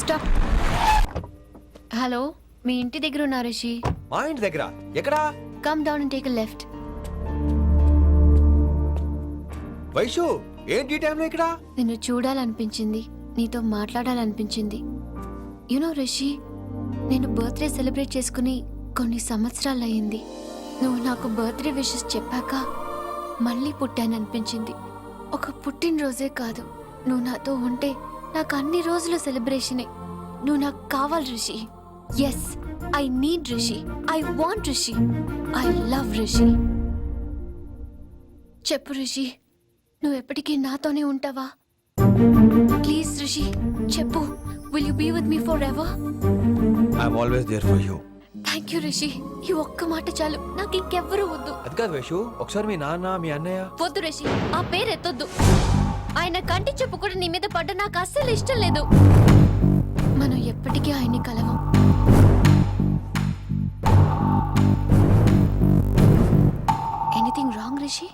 Stop. Hello, మీ ఇంటి దగ్గర ఉన్నా రిషి? మా ఇంటి దగ్గర ఎక్కడా? Come down and take a left. Vaishu, ఏంటి ఈ టైంలో ఇక్కడ? నిన్ను చూడాలనిపించింది, నీతో మాట్లాడాలనిపించింది. యునో రిషి, నేను బర్త్డే సెలబ్రేట్ చేసుకుని కొన్ని సంవత్సరాలయ్యింది. నువ్వు నాకు బర్త్డే విషెస్ చెప్పాక మళ్ళీ పుట్టాననిపించింది. ఒక పుట్టినరోజే కాదు, నువ్వు నాతో ఉంటే నాకు అన్ని రోజుల సెలబ్రేషనే. నువ్వు నాకు కావాలి Rishi. Yes, I need Rishi. I want Rishi. I love Rishi. చెప్పు రిషి, నువ్వు ఎప్పటికీ నాతోనే ఉంటావా? ప్లీజ్ రిషి, చెప్పు. Will you be with me forever? I'm always there for you. Thank you Rishi. ఈ ఒక్క మాట చాలు, నాకు ఇంకెవ్వరూ వద్దు. అది కాదు వైషు, ఒకసారి మీ నాన్న మీ అన్నయ్య. వద్దు రిషి, ఆ పేరు ఎత్తొద్దు. ఆయన కంటి చెప్పు కూడా నీ మీద పడ్డ నాకు అస్సలు ఇష్టం లేదు. మనం ఎప్పటికీ ఆయన్ని కలవం. Anything wrong Rishi?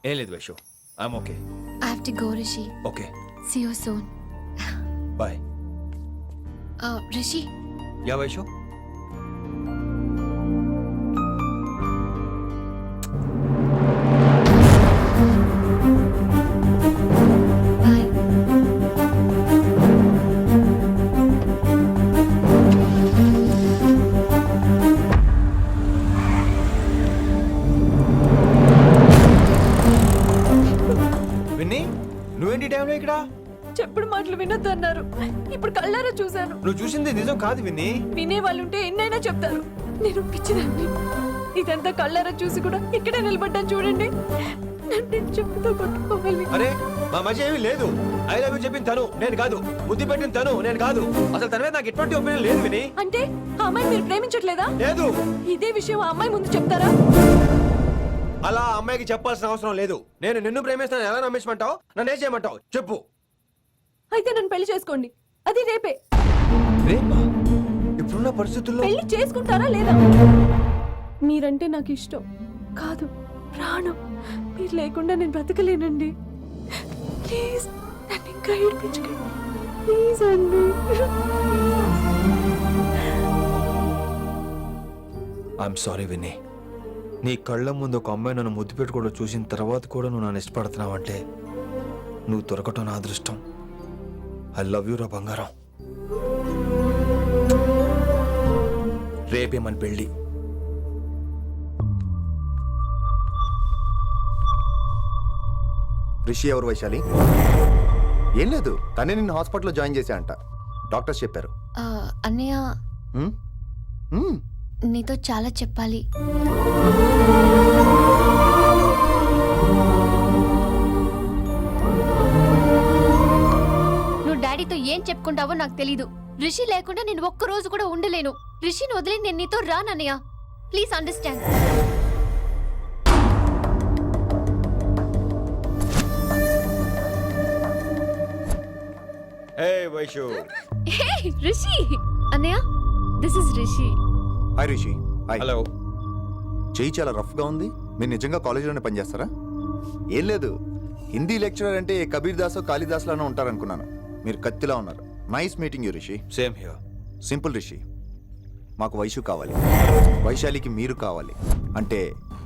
ఏం లేదు Vaishu, I'm okay. I have to go Rishi. Okay, see you soon. Bye. Rishi, yeah Vaishu. Bye. Vinni, నువ్వేంటి ఈ టైంలో ఇక్కడ? చెప్పుడు మాటలు వినొద్దు అన్నారు. ఇప్పుడు కళ్ళారా చూశాను. నువ్వు చూసింది నిజం కాదు విన్నీ. వినే వాళ్ళుంటే ఎన్నైనా చెప్తారు. నేను పిచ్చిదాన్ని. ఇదంతా కళ్ళారా చూసి కూడా ఇక్కడే నిలబడ్డాను చూడండి. నన్ను చెప్పుతో కొట్టుకోవాలి. అరే, మా మధ్య ఏమీ లేదు. ఐ లవ్ యూ చెప్పిన తను నేను కాదు, బుద్ధి పెట్టిన తను నేను కాదు. అసలు తన మీద నాకు ఎటువంటి ఒపీనియన్ లేదు విని. అంటే ఆ అమ్మాయిని మీరు ప్రేమించట్లేదా? లేదు. ఇదే విషయం ఆ అమ్మాయి ముందు చెప్తారా? అలా ఆ అమ్మాయికి చెప్పాల్సిన అవసరం లేదు. నేను నిన్ను ప్రేమిస్తాను ఎలా నమ్మించమంటావు? నన్ను ఏం చేయమంటావు చెప్పు. అయితే నన్ను పెళ్లి చేసుకోండి, అది రేపే. రేపా? ఇప్పుడున్న పరిస్థితుల్లో పెళ్లి చేసుకుంటారా లేదా? మీరంటే నాకు ఇష్టం కాదు, ప్రాణం. మీరు లేకుండా నేను బ్రతకలేనండి. ప్లీజ్ నన్ను ఇంకా ఏడిపించకండి. ప్లీజ్ అండి. I'm sorry Vinni. నీ కళ్ళ ముందు ఒక అమ్మాయి నన్ను ముద్దు పెట్టుకోవడం చూసిన తర్వాత కూడా నువ్వు నన్ను ఇష్టపడుతున్నావంటే నువ్వు దొరకటం నా అదృష్టం. ఐ లవ్ యూ రా బంగారం. రేపే మన పెళ్ళి. రిషి ఎవరు వైశాలి? ఏం లేదు, తనే నిన్ను హాస్పిటల్లో జాయిన్ చేశా అంట. డాక్టర్స్ చెప్పారు. అన్నయ్య, హ్మ్? హ్మ్. నీతో చాలా చెప్పాలి. నువ్వు డాడీతో ఏం చెప్పుకుంటావో నాకు తెలీదు. రిషి లేకుండా నేను ఒక్క రోజు కూడా ఉండలేను. రిషిని వదిలి నేను నీతో రానన్నయ్య. Please understand. Hey Vaishu. Hey Rishi. అన్నయ్య, this is Rishi. Hi Rishi. Hi. Hello. చెయ్యి చాలా రఫ్గా ఉంది. మీరు నిజంగా కాలేజీలోనే పనిచేస్తారా? ఏం లేదు, హిందీ లెక్చరర్ అంటే కబీర్ దాసో కాళిదాస్లోనో ఉంటారనుకున్నాను. మీరు కత్తిలా ఉన్నారు. Nice meeting you Rishi. Same here. Simple Rishi, మాకు వైషు కావాలి, వైశాలికి మీరు కావాలి, అంటే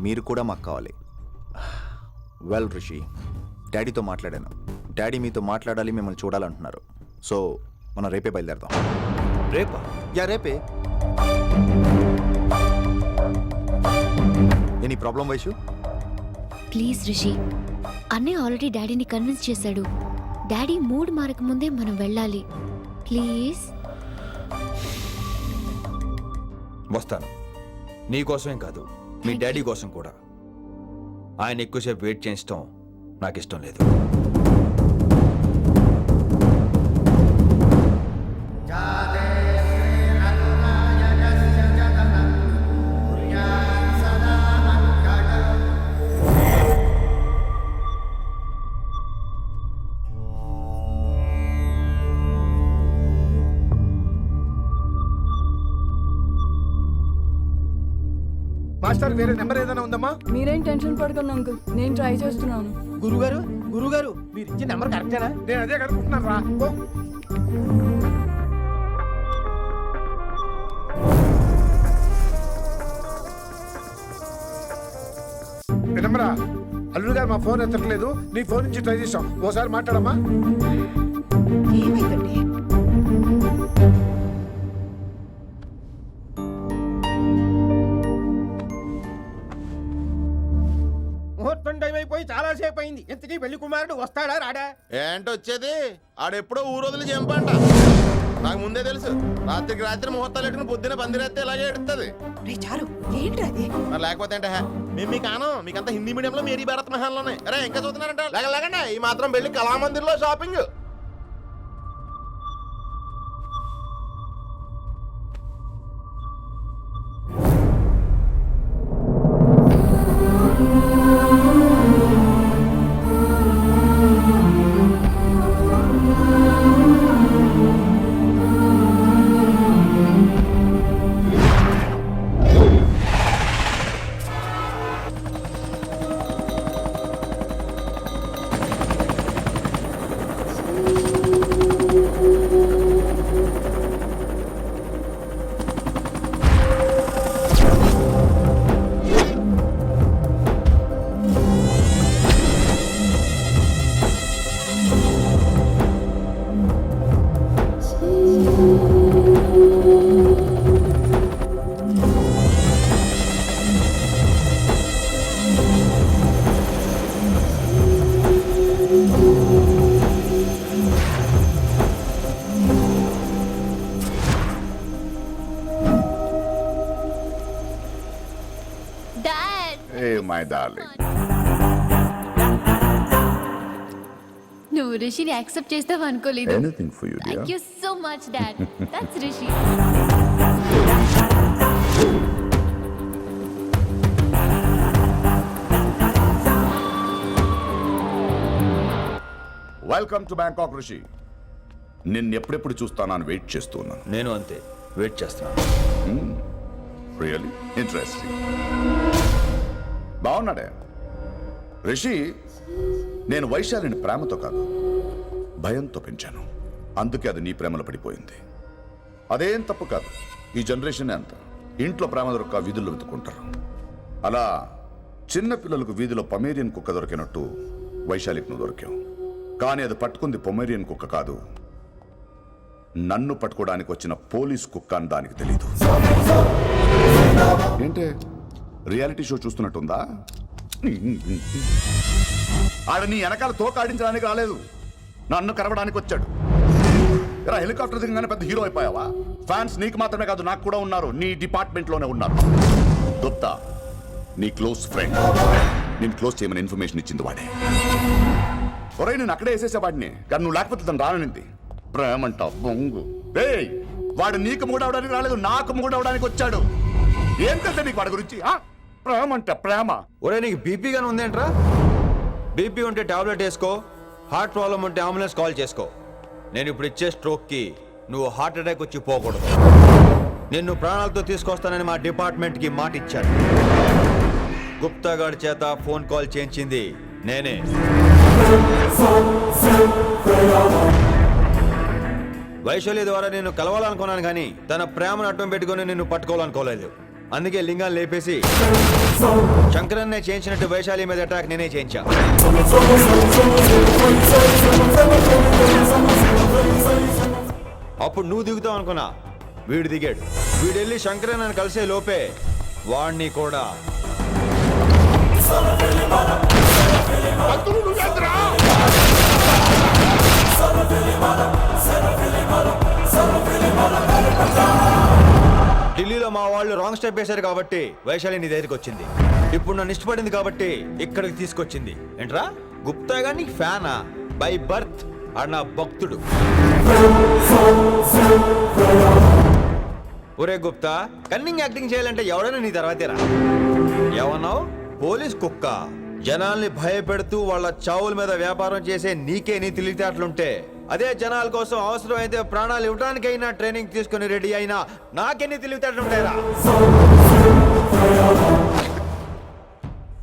మీరు కూడా మాకు కావాలి. వెల్ రిషి, డాడీతో మాట్లాడాను. డాడీ మీతో మాట్లాడాలి, మిమ్మల్ని చూడాలంటున్నారు. సో మనం రేపే బయలుదేరదాం. రేపా? యా రేపే. Any problem Vaishu? Please Rishi, అన్నయ్య ఆల్రెడీ డాడీని కన్విన్స్ చేశాడు. డాడీ మూడ్ మారక ముందే మనం వెళ్ళాలి. ప్లీజ్. వస్తాను. నీ కోసమేం కాదు, మీ డాడీ కోసం కూడా. ఆయన ఎక్కువసేపు వెయిట్ చేయించడం నాకు ఇష్టం లేదు. మాస్టర్ వేరే నెంబర్ ఏదైనా ఉందమ్మా? మీరేం టెన్షన్ పడకండి అంకుల్, నేను ట్రై చేస్తున్నాను. గురుగారు మీరు ఇచ్చిన నెంబర్ కరెక్టేనా? నేను అదే కనుక్కుంటున్నాను రా. నెంబరా? అల్లుడు గారు మా ఫోన్ ఎత్తట్లేదు, నీ ఫోన్ నుంచి ట్రై చేసాం, ఓసారి మాట్లాడమ్మా. ఏమైందండి? ముహూర్తం టైం అయిపోయి చాలా సేపు అయింది. ఇంతకీ పెళ్లి కుమారుడు వస్తాడా రాడా? ఏంటి వచ్చేది? ఆడెప్పుడో ఊరొదిలి చంపంట. నాకు ముందే తెలుసు. రాత్రికి రాత్రి ముహూర్తాలు ఎట్టుకుని పొద్దున పందిరేస్తే ఇలాగే ఎడుతుంది. రే చారు, ఏంటి అది? మరి లేకపోతే అంటే మేము మీకు ఆనం మీకంతా హిందీ మీడియంలో మేరీ భారత్ మహల్లోనే. అరే ఇంకా చూస్తున్నారంట లేగండి. ఈ మాత్రం పెళ్లి కళామందిర్లో షాపింగ్. డాడ్, మై డార్లింగ్, నువ్వు రిషిని యాక్సెప్ట్ చేస్తావు అనుకోలేదు. Anything for you dear. Thank you so much dad. That's Rishi. Welcome to Bangkok Rishi. నిన్ను ఎప్పుడెప్పుడు చూస్తానని వెయిట్ చేస్తున్నాను. నేను అంతే వెయిట్ చేస్తున్నాను. Really interesting. బాగున్నాడే రిషి. నేను వైశాలిని ప్రేమతో కాదు భయంతో పెంచాను. అందుకే అది నీ ప్రేమలో పడిపోయింది. అదేం తప్పు కాదు. ఈ జనరేషన్ అంత ఇంట్లో ప్రేమ దొరక్క వీధుల్లో వెతుకుంటారు. అలా చిన్న పిల్లలకు వీధిలో పమేరియన్ కుక్క దొరికినట్టు వైశాలికి నువ్వు దొరికావు. కానీ అది పట్టుకుంది పొమేరియన్ కుక్క కాదు, నన్ను పట్టుకోవడానికి వచ్చిన పోలీస్ కుక్క అని దానికి తెలీదు. ఏంటే రియాలిటీ షో చూస్తున్నట్టుందా? ఆడ నీ వెనకాల తోక ఆడించడానికి రాలేదు, నన్ను కరవడానికి వచ్చాడు. ఇలా హెలికాప్టర్ దిగగానే పెద్ద హీరో అయిపోయావా? ఫ్యాన్స్ నీకు మాత్రమే కాదు నాకు కూడా ఉన్నారు. నీ డిపార్ట్మెంట్లోనే ఉన్నారు. గుప్తా నీ క్లోజ్ ఫ్రెండ్. నేను క్లోజ్ చేయమని ఇన్ఫర్మేషన్ ఇచ్చింది వాడే. ఒరే నేను అక్కడే వేసేసేవాడిని, కానీ నువ్వు లేకపోతే తను రానంది. ప్రేమంట బొంగు. ఏయ్ వాడు నీకు మూడవడానికి రాలేదు, నాకు మూడవడానికి వచ్చాడు. ఏం తెలుసా నీకు వాడి గురించి? ప్రేమంట ప్రేమ. ఒరే నీకు బీపీ గానీ ఉందేంట్రా? బీపీ ఉంటే టాబ్లెట్ వేసుకో, హార్ట్ ప్రాబ్లం ఉంటే అంబులెన్స్ కాల్ చేసుకో. నేను ఇప్పుడు ఇచ్చే స్ట్రోక్కి నువ్వు హార్ట్ అటాక్ వచ్చి పోకూడదు. నిన్ను ప్రాణాలతో తీసుకొస్తానని మా డిపార్ట్మెంట్కి మాట ఇచ్చాను. గుప్తా గారి చేత ఫోన్ కాల్ చేయించింది నేనే. వైశాలి ద్వారా నేను కలవాలనుకున్నాను కానీ తన ప్రేమను అడ్డం పెట్టుకుని నిన్ను పట్టుకోవాలనుకోలేదు. అందుకే లింగాన్ని లేపేసి శంకరన్నే చేయించినట్టు వైశాలి మీద అటాక్ నేనే చేయించా. అప్పుడు నువ్వు దిగుతావు అనుకున్నా, వీడు దిగాడు. వీడు వెళ్ళి శంకరన్నని కలిసే లోపే వాడిని కూడా ఢిల్లీలో మా వాళ్ళు రాంగ్ స్టెప్ వేశారు కాబట్టి వైశాలి నీ దగ్గరికి వచ్చింది. ఇప్పుడు నన్ను ఇష్టపడింది కాబట్టి ఇక్కడికి తీసుకొచ్చింది. ఏంట్రా గుప్తా గారు నీకు ఫ్యానా? బై బర్త్ ఆడు నా భక్తుడు. ఒరే గుప్తా, కన్నింగ్ యాక్టింగ్ చేయాలంటే ఎవరైనా నీ తర్వాతేరా. ఏమన్నావు? పోలీస్ కుక్క. జనాల్ని భయపెడుతూ వాళ్ళ చావుల మీద వ్యాపారం చేసే నీకే నీ తెలివితేటలుంటే, అదే జనాల కోసం అవసరమైతే ప్రాణాలు ఇవ్వడానికైనా ట్రైనింగ్ తీసుకుని రెడీ అయినా నాకెన్ని తెలివితేటలుంటాయిరా?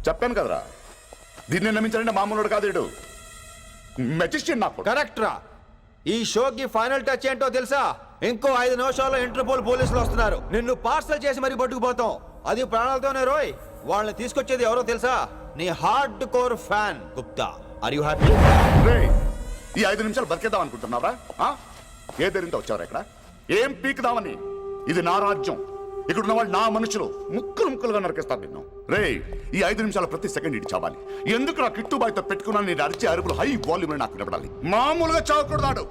చెప్పాను కదరా, దీన్ని నమ్మించాలంటే మామూలుడు కాదు, వీడు మెజిస్టియన్. నాకు కరెక్ట్ రా. ఈ షోకి ఫైనల్ టచ్ ఏంటో తెలుసా? ఇంకో 5 నిమిషాల్లో ఇంటర్పోల్ పోలీసులు వస్తున్నారు. నిన్ను పార్సల్ చేసి మరీ పట్టుకుపోతాం. అది ప్రాణాలతోనే రోయ్. వాళ్ళని తీసుకొచ్చేది ఎవరో తెలుసా? నీ hard core fan Gupta. Are you happy? రేయ్, ఈ 5 నిమిషాలు బతికేద్దాం అనుకుంటున్నావా? ఏ ధైర్యంతో వచ్చారా ఇక్కడ? ఏం పీకుదామని? ఇది నా రాజ్యం, ఇక్కడ ఉన్న వాళ్ళు నా మనుషులు. ముక్కలుగా నరికేస్తారు నిన్ను. రేయ్, ఈ 5 నిమిషాలు ప్రతి సెకండ్ ఇటు చావాలి. ఎందుకు నా కిట్టుబాయితో పెట్టుకున్నా నేను అరిచే అరుపులు హై వాల్యూమ్ నాకు వినపడాలి. మామూలుగా చావకూడదాడు.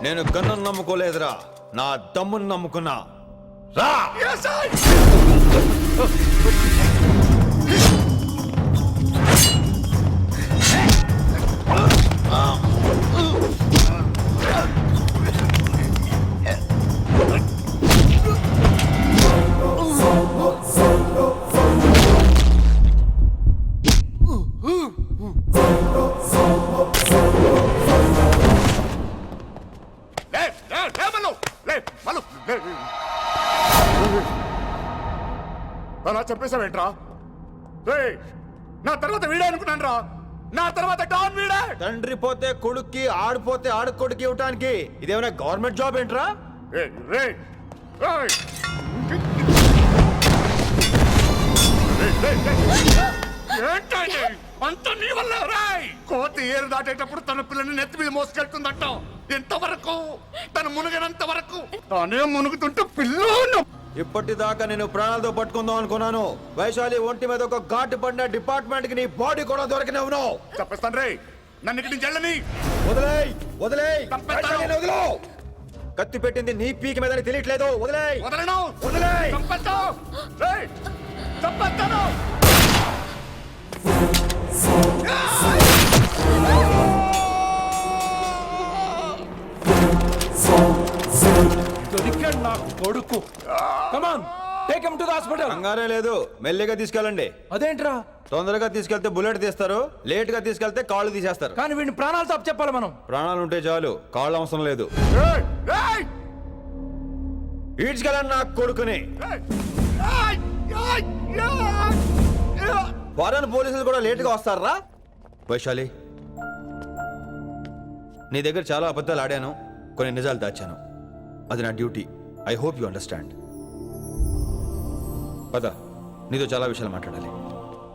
నేను గన్ను నమ్ముకోలేదురా, నా దమ్మును నమ్ముకున్నా. రా! అలా చెప్పేశావేంట్రా? రేయ్, నా తర్వాత వీడే అనుకున్నాను రా. నా తర్వాత డాన్ వీడే. తండ్రి పోతే కొడుక్కి, ఆడిపోతే ఆడుకొడుకి ఇవ్వటానికి ఇదేమైనా గవర్నమెంట్ జాబ్ ఏంట్రా? రేయ్, రేయ్, రేయ్. ఏంటండి అంత నీ వల్ల? రాయ్, కోతి ఏరు దాటేటప్పుడు తన పిల్లని నెత్తి మీద మోసుకెళ్తుందట. ఎంతవరకు? తను మునిగినంత వరకు. తానే మునుగుతుంటే పిల్లను. ఇప్పటిదాకా నేను ప్రాణాలతో పట్టుకుందాం అనుకున్నాను. వైశాలి ఒంటి మీద ఒక ఘాటు పడిన డిపార్ట్మెంట్ కి నీ బాడీ కూడా దొరకనివ్వను. చెప్పేస్తాను రే, నన్ను ఇక్కడి నుంచి వెళ్ళని. వదిలేయ్, వదిలేయ్, చంపేస్తాను. వైశాలిని వదిలో. కత్తి పెట్టింది నీ పీకి మీద తెలియట్లేదు. వదిలేయ్, వదలను. వదిలేయ్. చంపేస్తాను. రేయ్, చంపేస్తాను. దొరికాడు నా కొడుకు. Come on, take him to the hospital. కంగారే లేదు, మెల్లిగా తీసుకెళ్ళండి. అదేంట్రా? తొందరగా తీసుకెళ్తే బుల్లెట్ తీస్తారు, లేట్ గా తీసుకెళ్తే కాళ్ళు తీసేస్తారు. కానీ వీడిని ప్రాణాలతో చెప్పాలి మనం. ప్రాణాలు ఉంటే చాలు, కాళ్ళు అవసరం లేదు. రేయ్, రేయ్, ఈడ్చుకెళ్ళండి నా కొడుకుని. రేయ్, రేయ్, రేయ్, రేయ్. ఫారెన్ పోలీసులు కూడా లేట్ గా వస్తారా? వైశాలి, నీ దగ్గర చాలా అబద్ధాలు ఆడాను, కొన్ని నిజాలు దాచాను. అది నా duty. I hope you understand. పద, నీతో చాలా విషయాలు మాట్లాడాలి.